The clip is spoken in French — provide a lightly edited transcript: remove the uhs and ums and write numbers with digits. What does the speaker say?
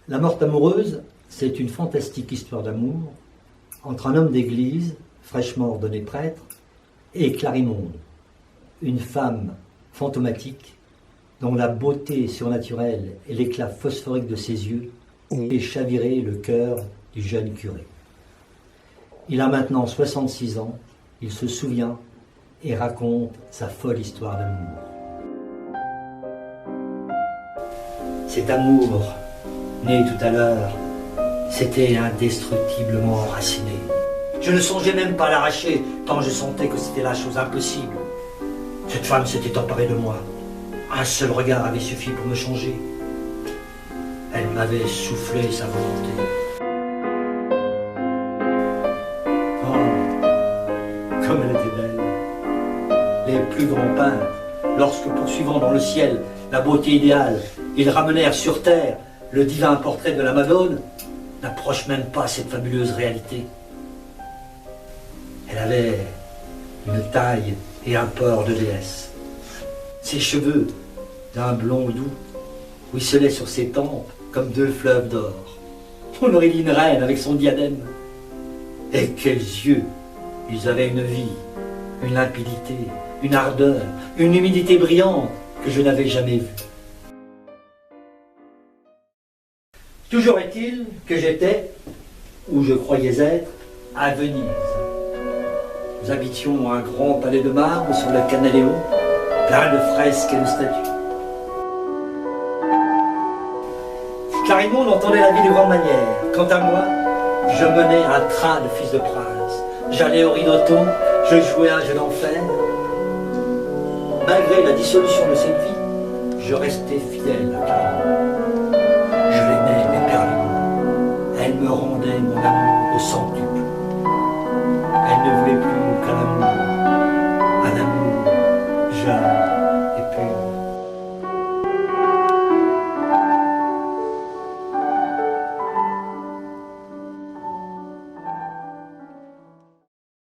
La morte amoureuse, c'est une fantastique histoire d'amour entre un homme d'église, fraîchement ordonné prêtre, et Clarimonde, une femme fantomatique dont la beauté surnaturelle et l'éclat phosphorique de ses yeux ont fait chavirer le cœur du jeune curé. Il a maintenant 66 ans, il se souvient et raconte sa folle histoire d'amour. Cet amour, né tout à l'heure, s'était indestructiblement enraciné. Je ne songeais même pas à l'arracher, tant je sentais que c'était la chose impossible. Cette femme s'était emparée de moi. Un seul regard avait suffi pour me changer. Elle m'avait soufflé sa volonté. Oh, comme elle était belle. Les plus grands peintres, lorsque poursuivant dans le ciel la beauté idéale, ils ramenèrent sur terre le divin portrait de la Madone, n'approchent même pas cette fabuleuse réalité. Elle avait une taille et un port de déesse. Ses cheveux, d'un blond doux, ruisselaient sur ses tempes comme deux fleuves d'or. On aurait dit une reine avec son diadème. Et quels yeux! Ils avaient une vie, une limpidité, une ardeur, une humidité brillante que je n'avais jamais vue. Toujours est-il que j'étais, où je croyais être, à Venise. Nous habitions un grand palais de marbre sur le Canaleon, plein de fresques et de statues. Clarimonde entendait la vie de grande manière. Quant à moi, je menais un train de fils de prince. J'allais au Rinotto, je jouais un jeu d'enfer. Malgré la dissolution de cette vie, je restais fidèle à Clarimonde. Je l'aimais éperdument. Elle me rendait mon amour au centuple. Elle ne voulait plus qu'un amour jeune,